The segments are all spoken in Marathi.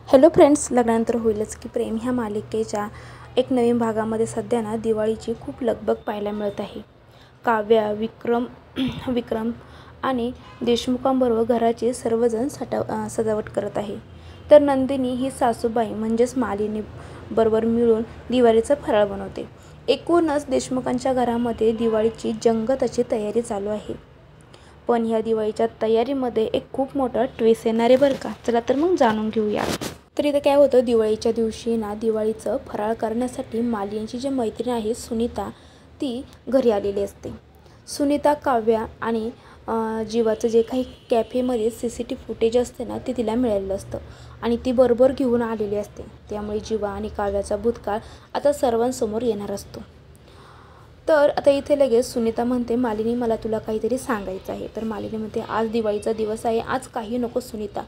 हॅलो फ्रेंड्स, लग्नानंतर होईलच की प्रेम ह्या मालिकेच्या एक नवीन भागामध्ये सध्या ना दिवाळीची खूप लगबग पाहायला मिळत आहे। काव्या, विक्रम आणि देशमुखांबरोबर घराचे सर्वजण सजावट करत आहे। तर नंदिनी ही सासूबाई म्हणजेच मालिनी बरोबर मिळून दिवाळीचा फराळ बनवते। एकूणच देशमुखांच्या घरामध्ये दिवाळीची जंगताची तयारी चालू आहे। पण ह्या दिवाळीच्या तयारीमध्ये एक खूप मोठा ट्विस्ट येणार आहे बरं का। चला तर मग जाणून घेऊया। तर इथे काय होतं, दिवाळीच्या दिवशी ना दिवाळीचं फराळ करण्यासाठी मालिनीची जी मैत्रीण आहे सुनीता, ती घरी आलेली असते। सुनीता, काव्या आणि जीवाचं जे काही कॅफेमध्ये CCTV फुटेज असते ना ते तिला मिळालेलं असतं आणि ती बरोबर घेऊन आलेली असते। त्यामुळे जीवा आणि काव्याचा भूतकाळ आता सर्वांसमोर येणार असतो। तर आता इथे लगेच सुनीता म्हणते, मालिनी मला तुला काहीतरी सांगायचं आहे। तर मालिनी म्हणते, आज दिवाळीचा दिवस आहे, आज काही नको सुनीता।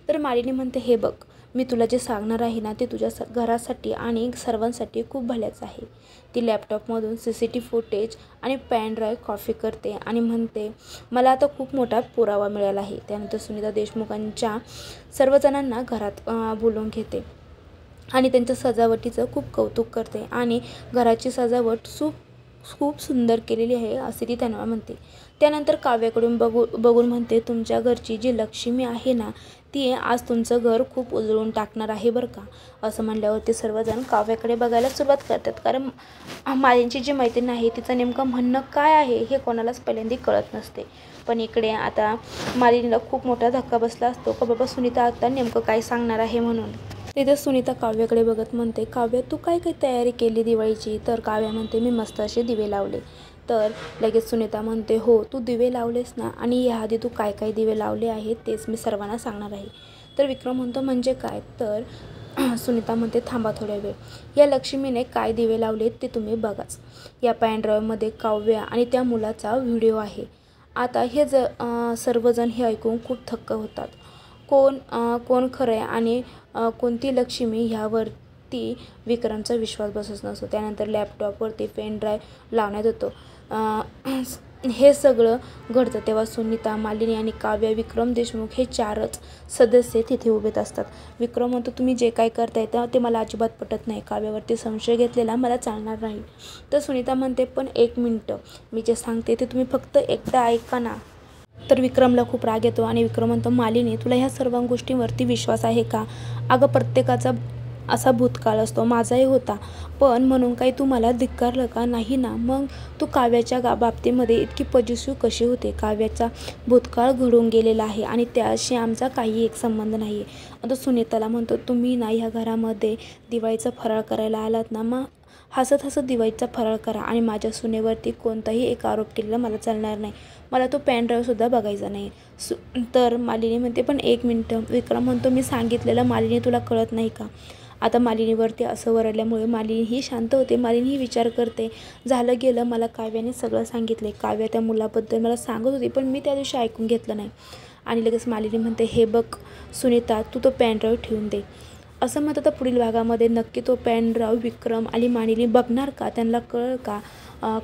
तर मालिनी म्हणते, हे बघ, मी तुला जे सांगणार आहे ना ते तुझ्या घरासाठी आणि सर्वांसाठी खूप भल्याचं आहे। ती लॅपटॉपमधून CCTV फुटेज आणि पेन ड्राईव्ह कॉपी करते आणि म्हणते, मला आता खूप मोठा पुरावा मिळाला आहे। त्यानंतर सुनीता देशमुखांच्या सर्वजणांना घरात बोलवून घेते आणि त्यांच्या सजावटीचं खूप कौतुक करते आणि घराची सजावट खूप सुंदर केलेली आहे असे ती त्यांना म्हणते। त्यानंतर काव्याकडून बघून म्हणते, तुमच्या घरची जी लक्ष्मी आहे ना ती आज तुमचं घर खूप उजळून टाकणार आहे बरं का। असं म्हणल्यावरती सर्वजण काव्याकडे बघायला सुरुवात करतात, कारण मालिनीची जी मैत्रीण आहे तिचं नेमकं म्हणणं काय आहे हे कोणालाच पहिल्यांदा कळत नसते। पण इकडे आता मालिनीला खूप मोठा धक्का बसला असतो का बाबा सुनीता आता नेमकं काय सांगणार आहे म्हणून। तिथे सुनीता काव्याकडे बघत म्हणते, काव्य तू काय तयारी केली दिवाळीची? तर काव्या म्हणते, मी मस्त असे दिवे लावले। तर लगेच सुनीता म्हणते, हो तू दिवे लावलेस ना, आणि याआधी तू काय काय दिवे लावले आहेत तेच मी सर्वांना सांगणार आहे। तर विक्रम म्हणतो, म्हणजे काय? तर सुनीता म्हणते, थांबा थोड्या वेळ, या लक्ष्मीने काय दिवे लावलेत ते तुम्ही बघाच। या पेन ड्राईव्हमध्ये काव्या आणि त्या मुलाचा व्हिडिओ आहे। आता हे सर्वजण हे ऐकून खूप थक्क होतात। कोण खरं आहे आणि कोणती लक्ष्मी ह्यावरती विक्रमचा विश्वास बसत नसतो। त्यानंतर लॅपटॉपवरती पेन ड्राईव्ह लावण्यात येतो। हे सगळं घडतं तेव्हा सुनीता, मालिनी आणि काव्या, विक्रम देशमुख हे चारच सदस्य तिथे उभेच असतात। विक्रम म्हणतो, तुम्ही जे काय करताय ते मला अजिबात पटत नाही। काव्यावरती संशय घेतलेला मला चालणार नाही। तर सुनीता म्हणते, पण एक मिनटं, मी जे सांगते ते तुम्ही फक्त एकदा ऐका ना। तर विक्रमला खूप राग येतो आणि विक्रम म्हणतो, मालिनी तुला ह्या सर्व गोष्टींवरती विश्वास आहे का? अगं प्रत्येकाचा असा भूतकाळ असतो, माझाही होता, पण म्हणून काही तू मला धिक्कारलं का? नाही ना। मग तू काव्याच्या बाबतीमध्ये इतकी पजेसिव्ह कशी होते? काव्याचा भूतकाळ घडून गेलेला आहे आणि त्याशी आमचा काही एक संबंध नाही आहे। आता सुनीताला म्हणतो, तुम्ही ना ह्या घरामध्ये दिवाळीचा फराळ करायला आलात ना, मग हसत हसत दिवाळीचा फराळ करा आणि माझ्या सुनेवरती कोणताही एक आरोप केलेला मला चालणार नाही। मला तो पेन ड्राईव्हसुद्धा बघायचा नाही। तर मालिनी म्हणते, पण एक मिनटं। विक्रम म्हणतो, मी सांगितलेलं मालिनी तुला कळत नाही का? आता मालिनीवरती असं वरडल्यामुळे मालिनी ही शांत होते। मालिनी ही विचार करते, झालं गेलं, मला काव्याने सगळं सांगितले। काव्या त्या मुलाबद्दल मला सांगत होती, पण मी त्या दिवशी ऐकून घेतलं नाही। आणि लगेच मालिनी म्हणते, हे बघ सुनीता, तू तो पेन ड्राईव्ह ठेवून दे। असं म्हणतं, तर पुढील भागामध्ये नक्की तो पेन ड्राईव्ह विक्रम आणि मालिनी बघणार का? त्यांना कळलं का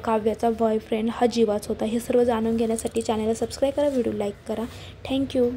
काव्याचा बॉयफ्रेंड हा जीवाच होता? हे सर्व जाणून घेण्यासाठी चॅनलला सबस्क्राईब करा, व्हिडिओ लाईक करा। थँक्यू।